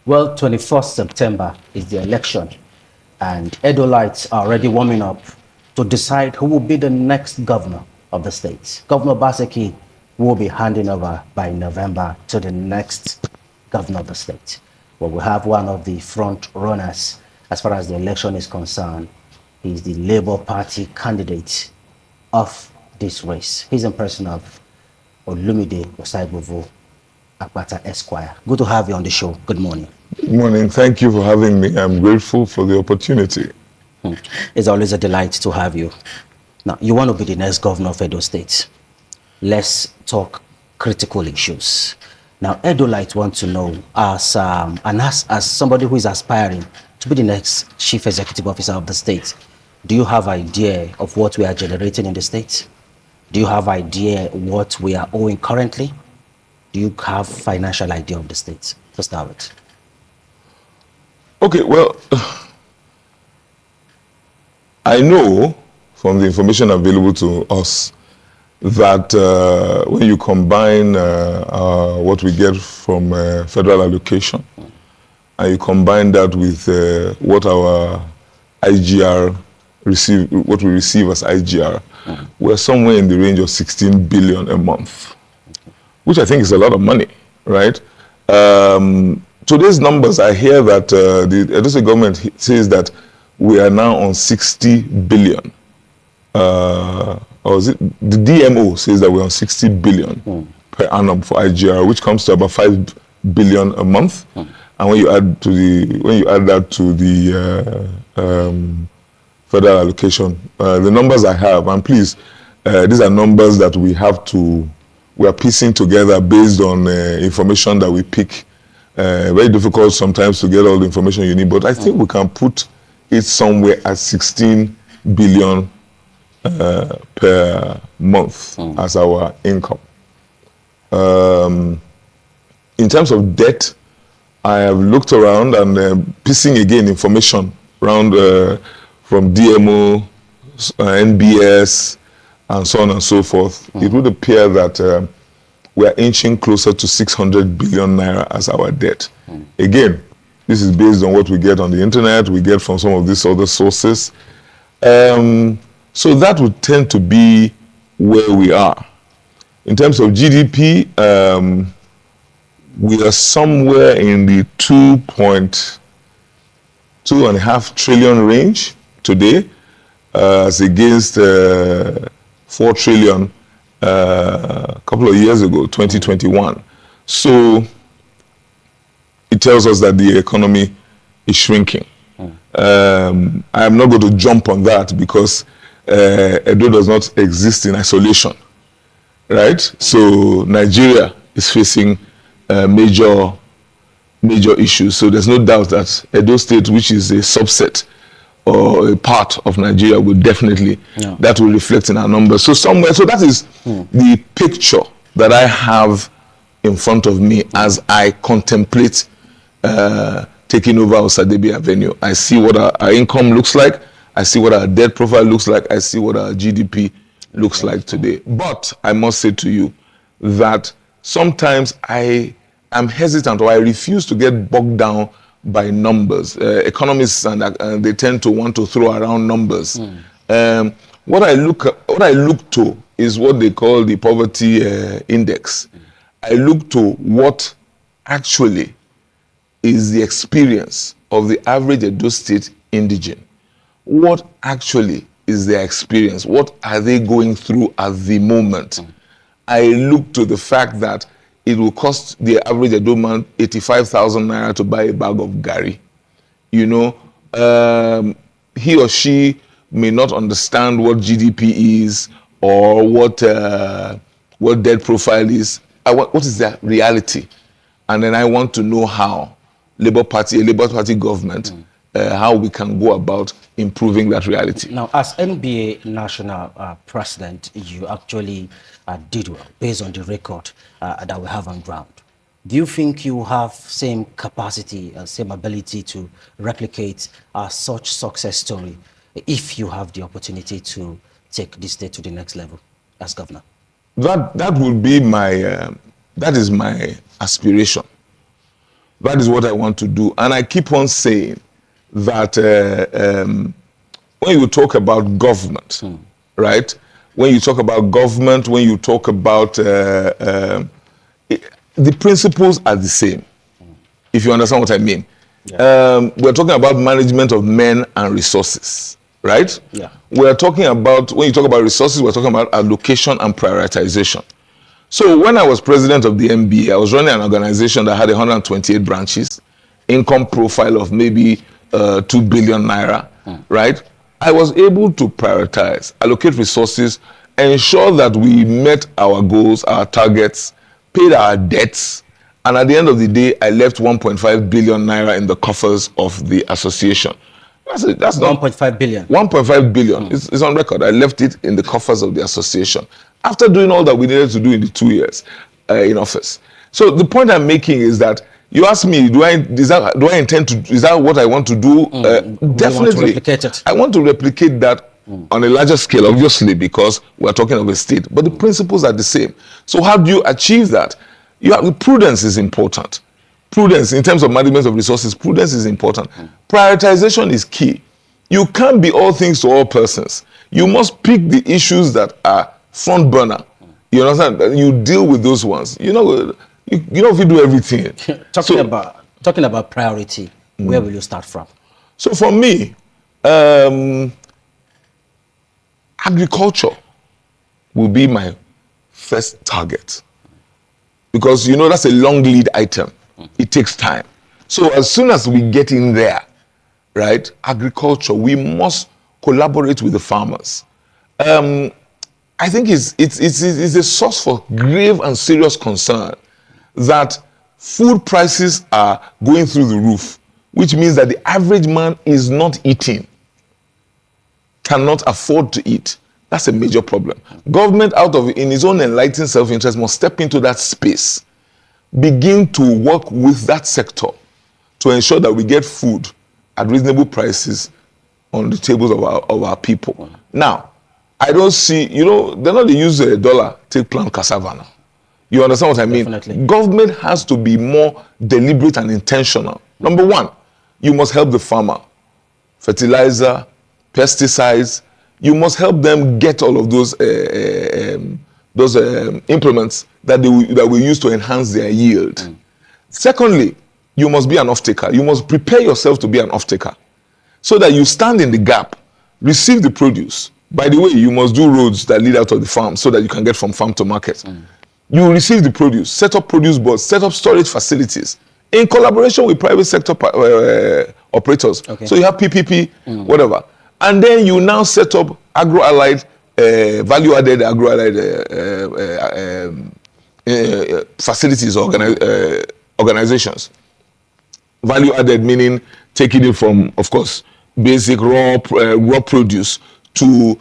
Well, 21st September is the election, and Edolites are already warming up to decide who will be the next governor of the state. Governor Baseki will be handing over by November to the next governor of the state. Well, we have one of the front runners as far as the election is concerned. He's the Labour Party candidate of this race. He's in person of Olumide Osaibovo Akpata Esquire. Good to have you on the show. Good morning. Good morning. Thank you for having me. I'm grateful for the opportunity. It's always a delight to have you. Now, you want to be the next governor of Edo State. Let's talk critical issues. Now, Edolites want to know, as somebody who is aspiring to be the next chief executive officer of the state, do you have idea of what we are generating in the state? Do you have idea what we are owing currently? Do you have financial idea of the state to start with? Okay, well, I know from the information available to us that when you combine what we get from federal allocation and you combine that with what our IGR what we receive as IGR, we're somewhere in the range of 16 billion a month, which I think is a lot of money, right? Today's numbers, I hear that the Edo State government says that we are now on 60 billion. Or is it the DMO says that we're on 60 billion per annum for IGR, which comes to about 5 billion a month. And when you add that to the federal allocation, the numbers I have, and please, these are numbers that we are piecing together based on information that we pick. Very difficult sometimes to get all the information you need, but I think we can put it somewhere at 16 billion per month as our income. In terms of debt, I have looked around and piecing again information around from DMO, NBS, and so on and so forth. It would appear that we are inching closer to 600 billion naira as our debt. Again, this is based on what we get on the internet, we get from some of these other sources. So that would tend to be where we are. In terms of GDP, we are somewhere in the 2.5 trillion range today, as against 4 trillion a couple of years ago, 2021. So it tells us that the economy is shrinking. I'm not going to jump on that because Edo does not exist in isolation, right? So Nigeria is facing major issues. So there's no doubt that Edo State, which is a subset or a part of Nigeria, will definitely, that will reflect in our numbers. So that is the picture that I have in front of me as I contemplate taking over Osadebe Avenue. I see what our income looks like. I see what our debt profile looks like. I see what our GDP looks like today. But I must say to you that sometimes I am hesitant, or I refuse to get bogged down by numbers. Economists and they tend to want to throw around numbers. What I look to is what they call the poverty index. I look to what actually is the experience of the average Edo State indigene. What actually is their experience? What are they going through at the moment? I look to the fact that it will cost the average Edo man 85,000 naira to buy a bag of gari. You know, he or she may not understand what GDP is or what debt profile is. What is their reality? And then I want to know how a Labour Party government, how we can go about improving that reality. Now, as NBA national president, you actually did well based on the record that we have on ground. Do you think you have same capacity, same ability to replicate such success story if you have the opportunity to take this state to the next level as governor? That would be that is my aspiration. That is what I want to do. And I keep on saying that when you talk about government, right? When you talk about government, when you talk about the principles are the same, if you understand what I mean. Yeah. We're talking about management of men and resources, right? Yeah. We're talking about, when you talk about resources, we're talking about allocation and prioritization. So when I was president of the MBA, I was running an organization that had 128 branches, income profile of maybe 2 billion naira, right? I was able to prioritize, allocate resources, ensure that we met our goals, our targets, paid our debts, and at the end of the day, I left 1.5 billion naira in the coffers of the association. That's not 1.5 billion. 1.5 billion. It's on record. I left it in the coffers of the association after doing all that we needed to do in the 2 years in office. So the point I'm making is that you ask me, do I intend to? Is that what I want to do? Definitely. Want to replicate it. I want to replicate that on a larger scale, obviously, because we're talking of a state. But the principles are the same. So how do you achieve that? Prudence is important. Prudence in terms of management of resources, prudence is important. Prioritization is key. You can't be all things to all persons. You must pick the issues that are front burner. You understand? You deal with those ones. You know if you do everything. Talking about priority, where will you start from? So for me, agriculture will be my first target. Because that's a long lead item. It takes time. So as soon as we get in there, right, agriculture, we must collaborate with the farmers. I think it's a source for grave and serious concern that food prices are going through the roof, which means that the average man is not eating, cannot afford to eat. That's a major problem. Government, in its own enlightened self-interest, must step into that space, begin to work with that sector to ensure that we get food at reasonable prices on the tables of our people. Now, I don't see, they're not use a dollar take plant cassava now. You understand what I mean? Definitely. Government has to be more deliberate and intentional. Number one, you must help the farmer. Fertilizer, pesticides, you must help them get all of those implements that we use to enhance their yield. Secondly, you must be an off-taker. You must prepare yourself to be an off-taker so that you stand in the gap, receive the produce. By the way, you must do roads that lead out of the farm so that you can get from farm to market. You receive the produce, set up produce boards, set up storage facilities in collaboration with private sector operators. Okay. So you have PPP, whatever. And then you now set up agro-allied, value-added agro-allied facilities, organizations. Value-added meaning taking it from, of course, basic raw produce to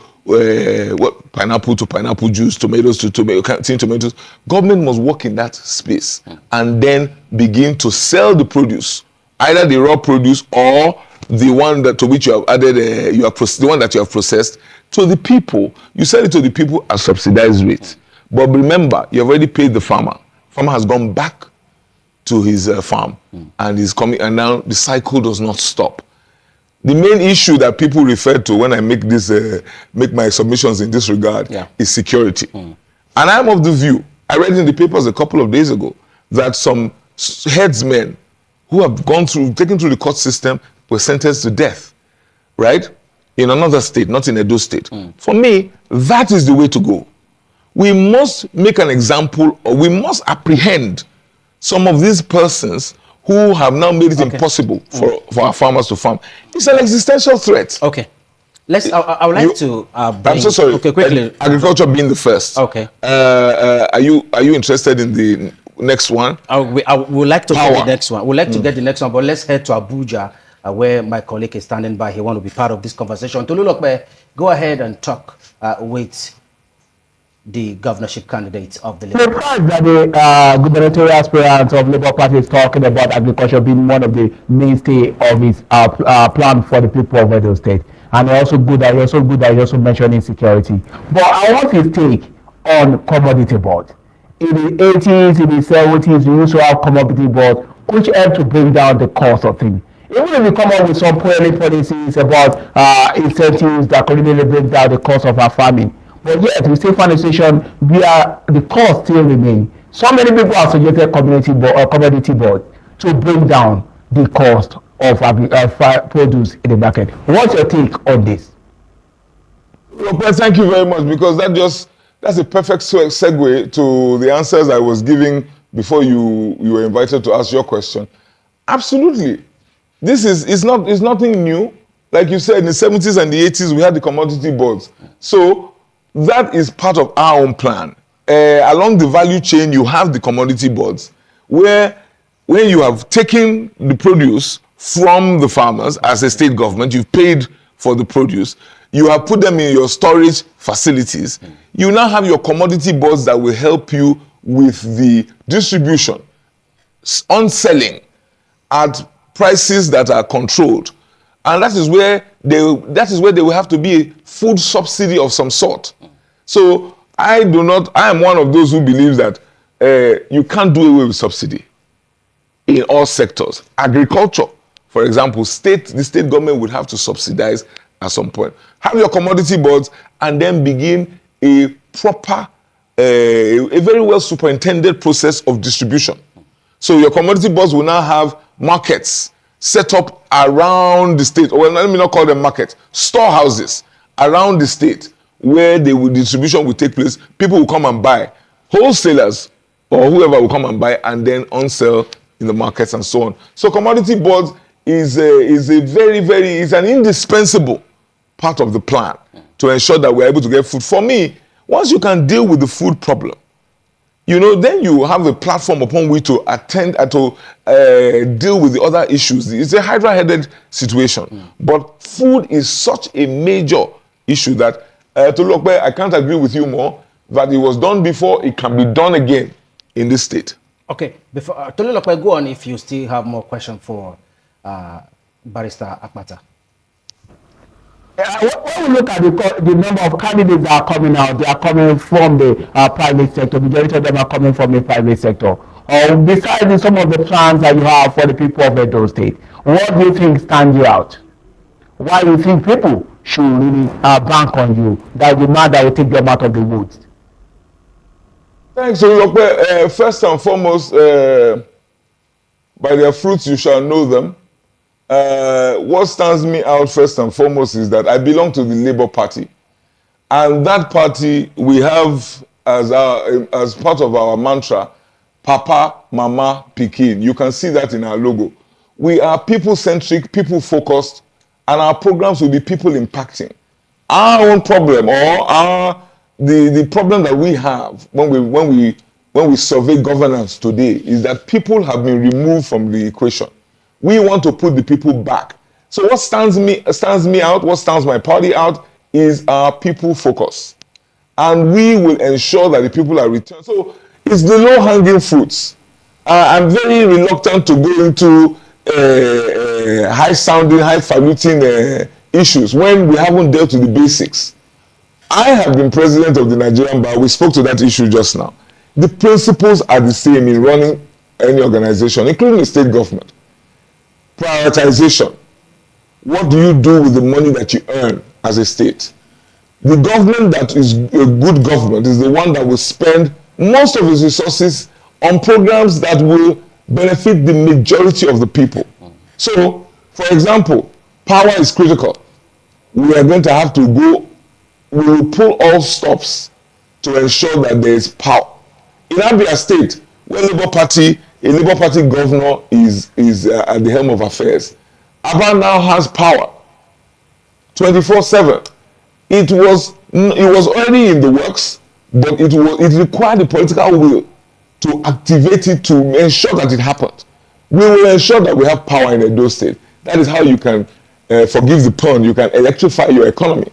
pineapple to pineapple juice, tomatoes to tomatoes. Government must work in that space and then begin to sell the produce, either the raw produce or the one to which you have added, the one that you have processed, to the people. You sell it to the people at subsidized rates. But remember, you have already paid the farmer. Farmer has gone back to his farm and is coming, and now the cycle does not stop. The main issue that people refer to when I make my submissions in this regard is security. And I'm of the view, I read in the papers a couple of days ago, that some headsmen who have taken through the court system were sentenced to death, right? In another state, not in Edo State. For me, that is the way to go. We must make an example, or we must apprehend some of these persons who have now made it impossible for our farmers to farm. It's an existential threat. Okay. I would like to I'm so sorry. Okay, quickly. Agriculture being the first. Okay. Are you interested in the next one? I would like to get the next one. We'd like to get the next one, but let's head to Abuja, where my colleague is standing by. He wants to be part of this conversation. Tolulokbe, go ahead and talk with the governorship candidates of the Labour Party. The fact that the gubernatorial aspirant of Labour Party is talking about agriculture being one of the mainstay of his plan for the people of Edo State, and also good that he also mentioning security. But I want his take on commodity board. In the 80s, in the 70s, we used to have commodity board which help to bring down the cost of things. Even if we come up with some policies about incentives that could really bring down the cost of our farming, but yet we still find a situation where the cost still remain. So many people have suggested commodity board to bring down the cost of produce in the market. What's your take on this? Well, thank you very much, because that's a perfect segue to the answers I was giving before you were invited to ask your question. Absolutely. This is nothing new. Like you said, in the 70s and the 80s, we had the commodity boards. So that is part of our own plan. Along the value chain, you have the commodity boards, where when you have taken the produce from the farmers as a state government, you've paid for the produce, you have put them in your storage facilities. You now have your commodity boards that will help you with the distribution, on selling at prices that are controlled. And that is where there will have to be a food subsidy of some sort. So I am one of those who believes that you can't do away with subsidy in all sectors. Agriculture, for example, the state government would have to subsidize at some point. Have your commodity boards and then begin a proper, a very well superintended process of distribution. So your commodity boards will now have markets set up around the state, or let me not call them markets, storehouses around the state where distribution will take place. People will come and buy. Wholesalers or whoever will come and buy and then on-sell in the markets and so on. So commodity boards is an indispensable part of the plan to ensure that we're able to get food. For me, once you can deal with the food problem, then you have a platform upon which to attend and to deal with the other issues. It's a hydra-headed situation. But food is such a major issue that, Tolulope, I can't agree with you more, that it was done before, it can be done again in this state. Okay, before Tolulope, go on if you still have more questions for Barrister Akpata. When we look at the number of candidates that are coming out, they are coming from the private sector. Majority of them are coming from the private sector. Besides some of the plans that you have for the people of Edo State, what do you think stands you out? Why do you think people should really bank on you? That the man that will take them out of the woods. Thanks, Tolulope. First and foremost, by their fruits you shall know them. What stands me out first and foremost is that I belong to the Labour Party, and that party we have as part of our mantra, Papa, Mama, Pikin. You can see that in our logo. We are people-centric, people-focused, and our programs will be people impacting. Our own problem, or the problem that we have when we survey governance today, is that people have been removed from the equation. We want to put the people back. So what stands me out, what stands my party out, is our people focus. And we will ensure that the people are returned. So it's the low-hanging fruits. I'm very reluctant to go into high-sounding, highfalutin issues when we haven't dealt with the basics. I have been president of the Nigerian Bar. We spoke to that issue just now. The principles are the same in running any organization, including the state government. Prioritization. What do you do with the money that you earn as a state? The government that is a good government is the one that will spend most of its resources on programs that will benefit the majority of the people. So, for example, power is critical. We are going to have to go, we will pull all stops to ensure that there is power. In Abia State, where a Labour Party governor is at the helm of affairs, Aba now has power 24/7. It was already in the works, but it required the political will to activate it to ensure that it happened. We will ensure that we have power in Edo State. That is how you can, forgive the pun, you can electrify your economy.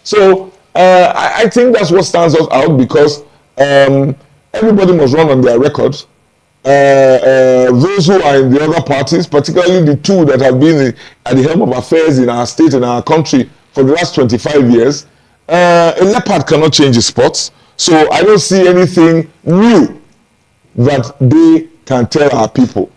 So I think that's what stands us out, because everybody must run on their records. Those who are in the other parties, particularly the two that have been at the helm of affairs in our state and our country for the last 25 years, a leopard cannot change his spots. So I don't see anything new that they can tell our people.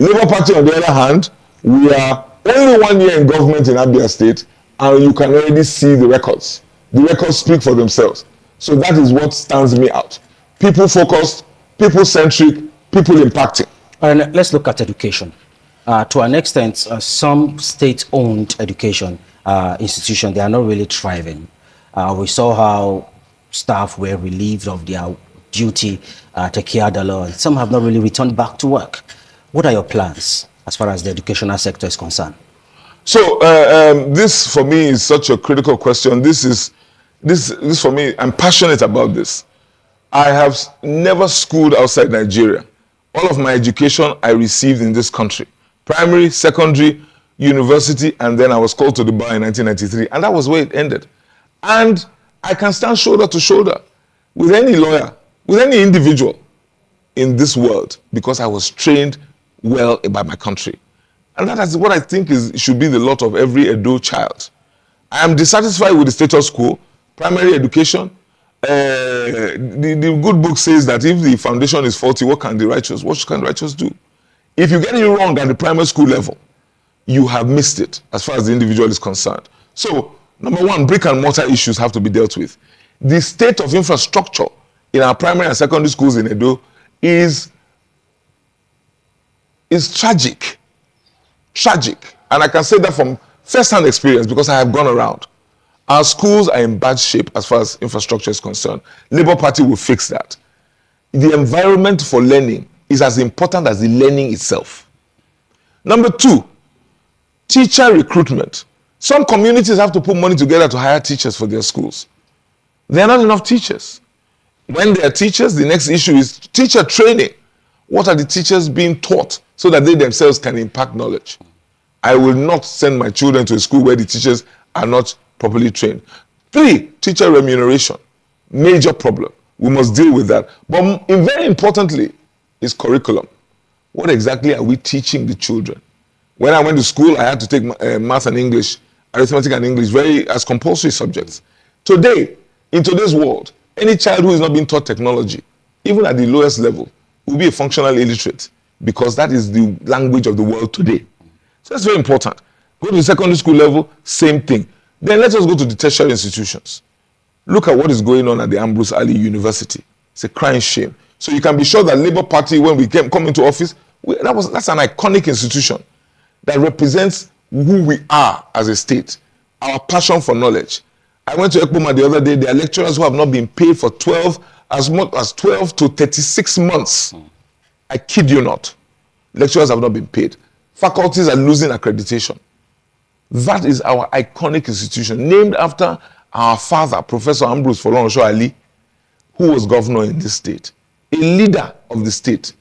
Labour Party, on the other hand, we are only 1 year in government in Abia State, and you can already see the records. The records speak for themselves. So that is what stands me out. People focused, people centric, people impacting. And let's look at education. To an extent, some state-owned education institutions, they are not really thriving. We saw how staff were relieved of their duty to care the law, and some have not really returned back to work. What are your plans as far as the educational sector is concerned? So this for me is such a critical question. This for me, I'm passionate about this. I have never schooled outside Nigeria. All of my education I received in this country. Primary, secondary, university, and then I was called to the bar in 1993, and that was where it ended. And I can stand shoulder to shoulder with any lawyer, with any individual in this world, because I was trained well by my country. And that is what I think should be the lot of every Edo child. I am dissatisfied with the status quo, primary education. The good book says that if the foundation is faulty, what can the righteous do? If you get it wrong at the primary school level, you have missed it as far as the individual is concerned. So, number one, brick and mortar issues have to be dealt with. The state of infrastructure in our primary and secondary schools in Edo is tragic. Tragic. And I can say that from first-hand experience because I have gone around. Our schools are in bad shape as far as infrastructure is concerned. Labour Party will fix that. The environment for learning is as important as the learning itself. Number two, teacher recruitment. Some communities have to put money together to hire teachers for their schools. There are not enough teachers. When there are teachers, the next issue is teacher training. What are the teachers being taught so that they themselves can impact knowledge? I will not send my children to a school where the teachers are not properly trained. Three, teacher remuneration. Major problem. We must deal with that. But very importantly is curriculum. What exactly are we teaching the children? When I went to school, I had to take math and English, arithmetic and English as compulsory subjects. Today, in today's world, any child who is not being taught technology, even at the lowest level, will be a functional illiterate because that is the language of the world today. So that's very important. Go to the secondary school level, same thing. Then let us go to the tertiary institutions. Look at what is going on at the Ambrose Ali University. It's a crying shame. So you can be sure that Labour Party, when we come into office, that's an iconic institution that represents who we are as a state, our passion for knowledge. I went to Ekpoma the other day. There are lecturers who have not been paid for as much as 12 to 36 months. I kid you not. Lecturers have not been paid. Faculties are losing accreditation. That is our iconic institution, named after our father, Professor Ambrose Folorunso Ali, who was governor in this state, a leader of the state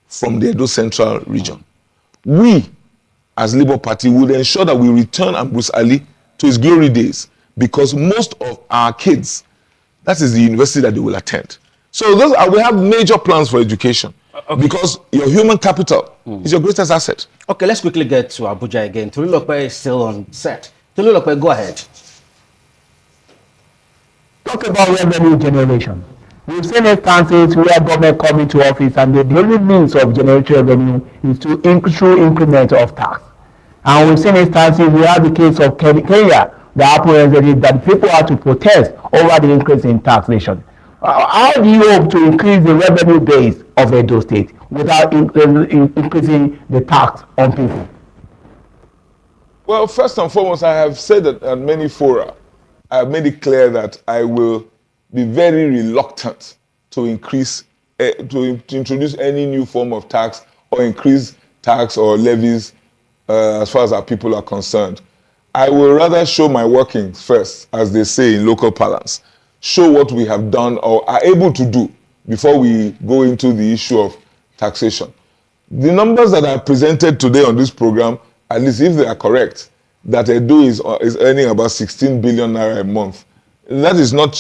from the Edo Central region. We, as Labour Party, would ensure that we return Ambrose Ali to his glory days, because most of our kids, that is the university that they will attend. So we have major plans for education. Okay. Because your human capital is your greatest asset. Okay, let's quickly get to Abuja again. Tolulope is still on set. Tolulope, go ahead. Talk about revenue generation. We've seen instances where government come into office and the only means of generating revenue is through increment of tax. And we've seen instances, we have the case of Kenya, that happened that people had to protest over the increase in taxation. How do you hope to increase the revenue base of Edo State without increasing the tax on people? Well, first and foremost, I have said that at many fora, I have made it clear that I will be very reluctant to introduce any new form of tax or increase tax or levies as far as our people are concerned. I will rather show my workings first, as they say in local parlance. Show what we have done or are able to do before we go into the issue of taxation. The numbers that I presented today on this program, at least if they are correct, that Edo is earning about 16 billion naira a month. That is not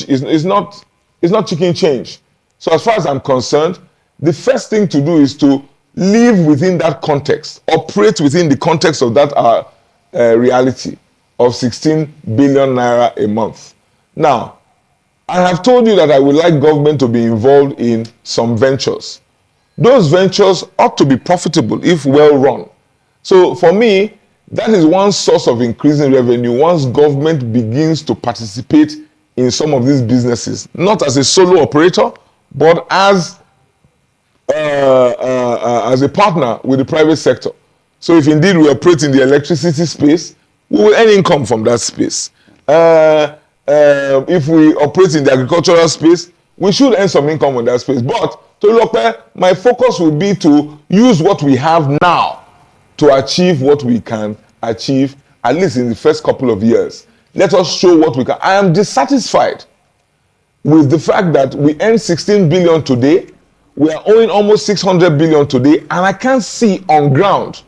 chicken change. So as far as I'm concerned, the first thing to do is to live within that context, operate within the context of that reality of 16 billion naira a month. Now, I have told you that I would like government to be involved in some ventures. those ventures ought to be profitable if well run. So for me, that is one source of increasing revenue once government begins to participate in some of these businesses, not as a solo operator, but as a partner with the private sector. So if indeed we operate in the electricity space, we will earn income from that space. If we operate in the agricultural space, we should earn some income on that space. But to Tolulope, my focus will be to use what we have now to achieve what we can achieve, at least in the first couple of years. Let us show what we can. I am dissatisfied with the fact that we earn 16 billion today, we are owing almost 600 billion today, and I can't see on ground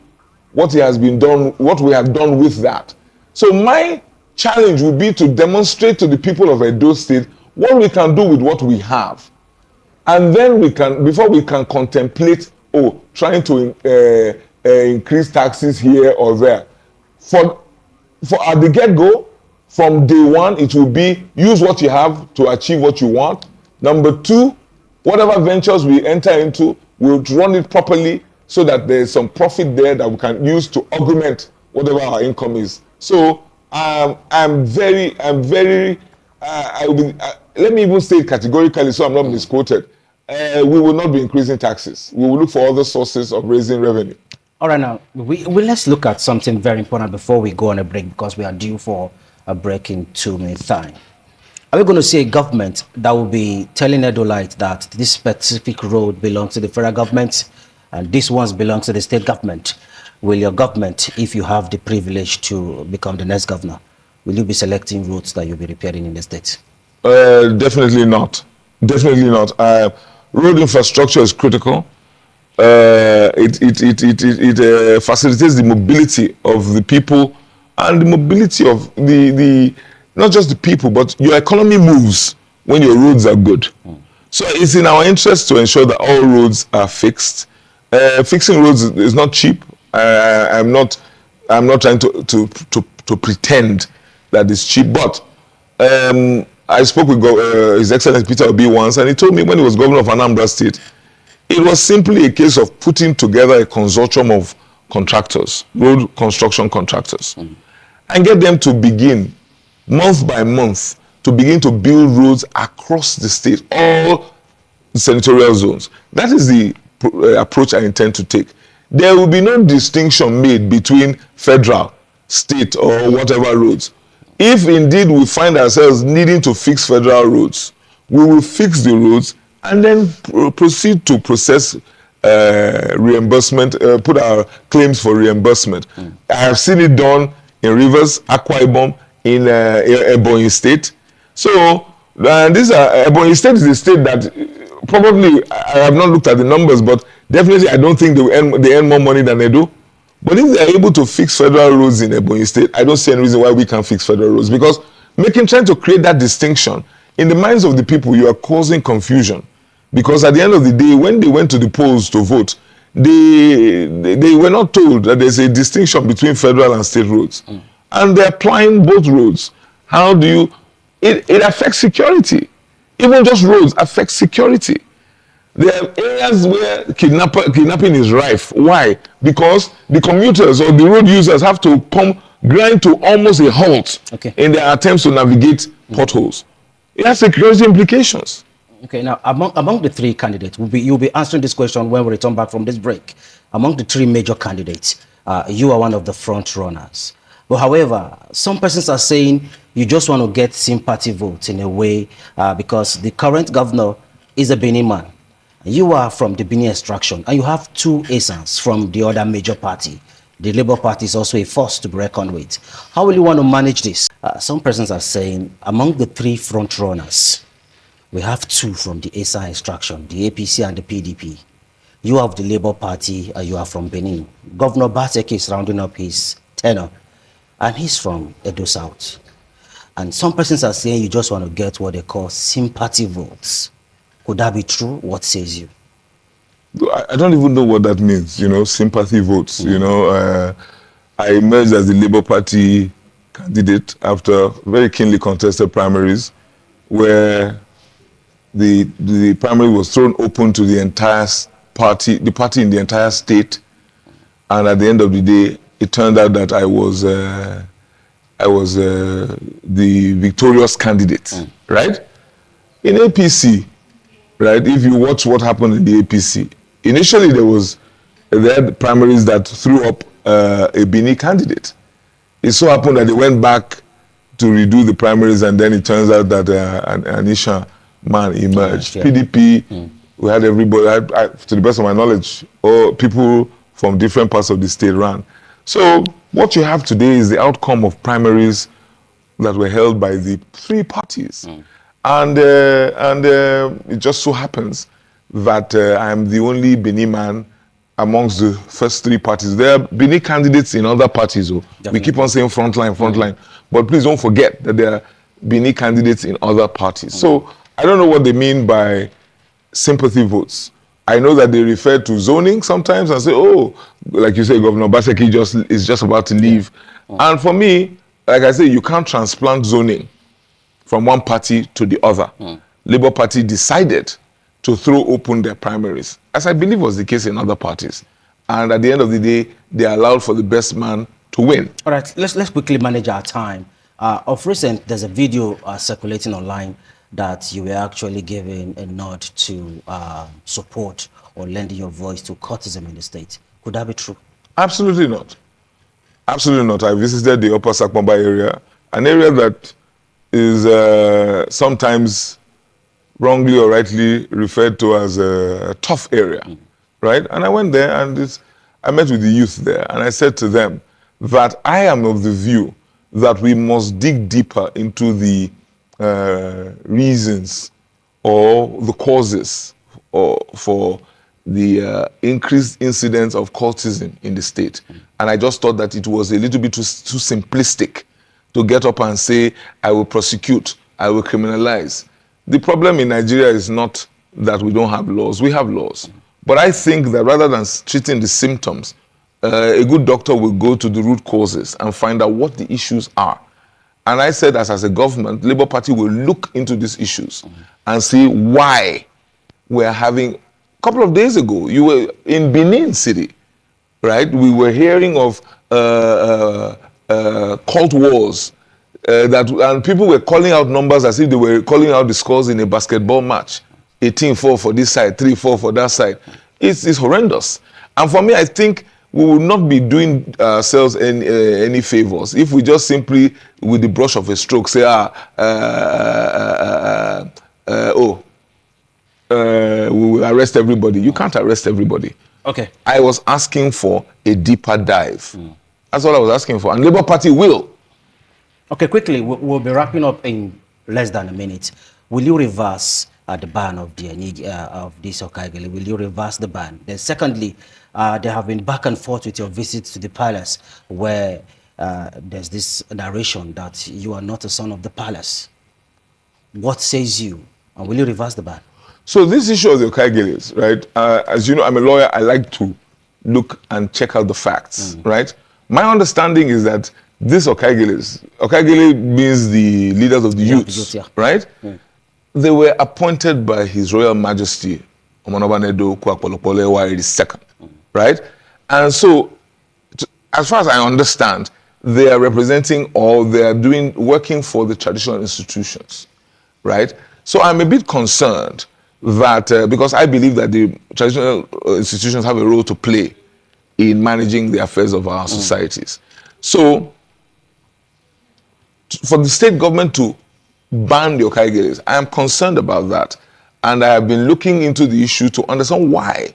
what has been done, what we have done with that. So my challenge will be to demonstrate to the people of Edo State what we can do with what we have. And then we can, before we can contemplate, trying to increase taxes here or there. For at the get-go, from day one, it will be use what you have to achieve what you want. Number two, whatever ventures we enter into, we'll run it properly so that there's some profit there that we can use to augment whatever our income is. So let me even say it categorically so I'm not misquoted. We will not be increasing taxes. We will look for other sources of raising revenue. All right, now, let's look at something very important before we go on a break, because we are due for a break in 2 minutes' time. Are we going to see a government that will be telling Edolite that this specific road belongs to the federal government and this one belongs to the state government? Will your government, if you have the privilege to become the next governor, will you be selecting roads that you'll be repairing in the state? Definitely not. Definitely not. Road infrastructure is critical. It facilitates the mobility of the people and the mobility of the not just the people, but your economy moves when your roads are good. So it's in our interest to ensure that all roads are fixed. Fixing roads is not cheap. I'm not trying to pretend that it's cheap, but I spoke with His Excellency Peter Obi once, and he told me when he was governor of Anambra State, it was simply a case of putting together a consortium of contractors, road construction contractors, and get them to begin, month by month, to begin to build roads across the state, all senatorial zones. That is the approach I intend to take. There will be no distinction made between federal, state, or whatever roads. If indeed we find ourselves needing to fix federal roads, we will fix the roads and then proceed to process reimbursement, put our claims for reimbursement. I have seen it done in Rivers, Akwa Ibom, in Ebonyi State. So Ebonyi State is a state that probably, I have not looked at the numbers, but definitely I don't think they earn more money than Edo. But if they are able to fix federal roads in Ebonyi State, I don't see any reason why we can't fix federal roads, because trying to create that distinction in the minds of the people, you are causing confusion. Because at the end of the day, when they went to the polls to vote, they were not told that there's a distinction between federal and state roads. And they're applying both roads. How do you... It affects security. Even just roads affect security. There are areas where kidnapping is rife. Why? Because the commuters or the road users have to grind to almost a halt in their attempts to navigate potholes. It has security implications. Okay, now among the three candidates, you'll be answering this question when we return back from this break. Among the three major candidates, you are one of the front runners. But however, some persons are saying you just want to get sympathy votes in a way because the current governor is a Benin man. You are from the Benin extraction, and you have two ASANs from the other major party. The Labour Party is also a force to be reckoned with. How will you want to manage this? Some persons are saying among the three front runners, we have two from the ASAN extraction, the APC and the PDP. You have the Labour Party, you are from Benin. Governor Baseki is rounding up his tenure, and he's from Edo South. And some persons are saying you just want to get what they call sympathy votes. Could that be true? What says you? I don't even know what that means, sympathy votes. I emerged as the Labour Party candidate after very keenly contested primaries, where the primary was thrown open to the entire party in the entire state. And at the end of the day, it turned out that I was the victorious candidate, right? In APC, right? If you watch what happened in the APC, initially they had primaries that threw up a Bini candidate. It so happened that they went back to redo the primaries, and then it turns out that an Anisha man emerged. Yeah. PDP, we had everybody, to the best of my knowledge, or people from different parts of the state ran. So what you have today is the outcome of primaries that were held by the three parties. And it just so happens that I am the only Bini man amongst the first three parties. There are Bini candidates in other parties. We keep on saying frontline. But please don't forget that there are Bini candidates in other parties. So I don't know what they mean by sympathy votes. I know that they refer to zoning sometimes and say, oh, like you say, Governor Obaseki is just about to leave. And for me, like I say, you can't transplant zoning from one party to the other. Labour Party decided to throw open their primaries, as I believe was the case in other parties. And at the end of the day, they allowed for the best man to win. All right, let's quickly manage our time. Of recent, there's a video circulating online that you were actually giving a nod to support or lending your voice to courtism in the state. Could that be true? Absolutely not. Absolutely not. I visited the Upper Sakmamba area, an area that is sometimes wrongly or rightly referred to as a tough area, right? And I went there and I met with the youth there, and I said to them that I am of the view that we must dig deeper into the reasons or the causes for the increased incidence of cultism in the state. And I just thought that it was a little bit too simplistic to get up and say, I will prosecute, I will criminalize. The problem in Nigeria is not that we don't have laws. We have laws. But I think that rather than treating the symptoms, a good doctor will go to the root causes and find out what the issues are. And I said, as a government, Labour Party will look into these issues and see why we're having... A couple of days ago, you were in Benin City, right? We were hearing of cult wars, and people were calling out numbers as if they were calling out the scores in a basketball match. 18-4 for this side, 3-4 for that side. It's horrendous. And for me, I think we will not be doing ourselves any favors if we just simply, with the brush of a stroke, say, we will arrest everybody. You can't arrest everybody. Okay. I was asking for a deeper dive. That's all I was asking for. And Labour Party will. Okay, quickly, we'll be wrapping up in less than a minute. Will you reverse the ban of this Okaigele? Will you reverse the ban? Then secondly, there have been back and forth with your visits to the palace where there's this narration that you are not a son of the palace. What says you? And will you reverse the ban? So this issue of the Okaigeles, right? As you know, I'm a lawyer. I like to look and check out the facts, right? My understanding is that this Okaigele means the leaders of the youths, right? They were appointed by His Royal Majesty Omanobanedo Kwakwalopole II, right? And so, as far as I understand, they are representing or they are working for the traditional institutions, right? So I'm a bit concerned that because I believe that the traditional institutions have a role to play in managing the affairs of our societies. So for the state government to ban the Okaigeles, I am concerned about that. And I have been looking into the issue to understand why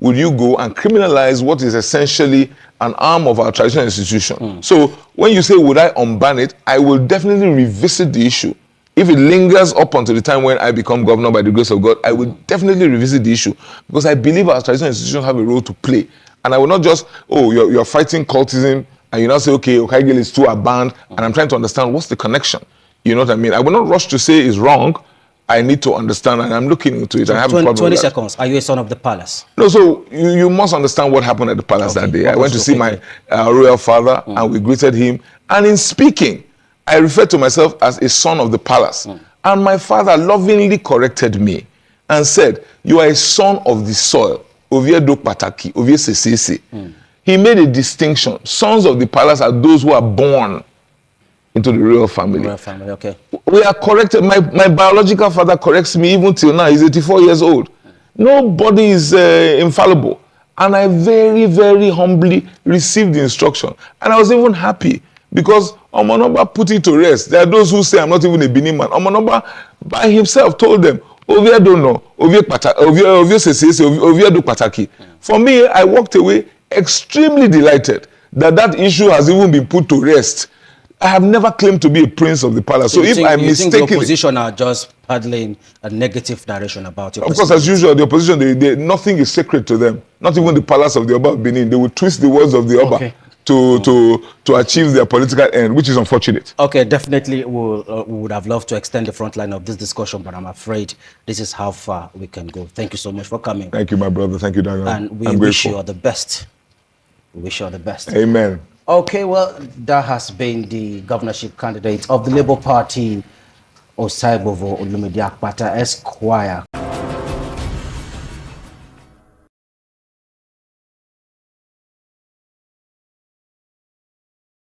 would you go and criminalize what is essentially an arm of our traditional institution. So when you say, would I unban it, I will definitely revisit the issue. If it lingers up until the time when I become governor by the grace of God, I will definitely revisit the issue because I believe our traditional institutions have a role to play. And I will not just, you're fighting cultism and you now say, okay, Okaigele is too banned, and I'm trying to understand what's the connection. You know what I mean? I will not rush to say it's wrong. I need to understand, and I'm looking into it. So I have 20 seconds. Are you a son of the palace? No, so you must understand what happened at the palace that day. I went to see my royal father, and we greeted him. And in speaking, I referred to myself as a son of the palace. And my father lovingly corrected me and said, you are a son of the soil. Ovie do pataki, ovie sesese. He made a distinction. Sons of the palace are those who are born into the royal family. Royal family, okay. We are corrected. My biological father corrects me even till now. He's 84 years old. Nobody is infallible. And I very, very humbly received the instruction. And I was even happy because Omonoba put it to rest. There are those who say I'm not even a Benin man. Omonoba by himself told them, Ovie don't know, Ovie do pataki. For me, I walked away extremely delighted that issue has even been put to rest. I have never claimed to be a prince of the palace. So if I'm mistaken, think the opposition are just paddling a negative narration about it. Of course, as usual, the opposition, nothing is sacred to them. Not even the palace of the Oba of Benin. They will twist the words of the Oba to achieve their political end, which is unfortunate. Okay, definitely we would have loved to extend the front line of this discussion, but I'm afraid this is how far we can go. Thank you so much for coming. Thank you, my brother. Thank you, Daniel. And we wish you all the best. We wish you all the best. Amen. Okay, well, that has been the governorship candidate of the Labour Party, Osaibovo Olumide Akpata Esquire,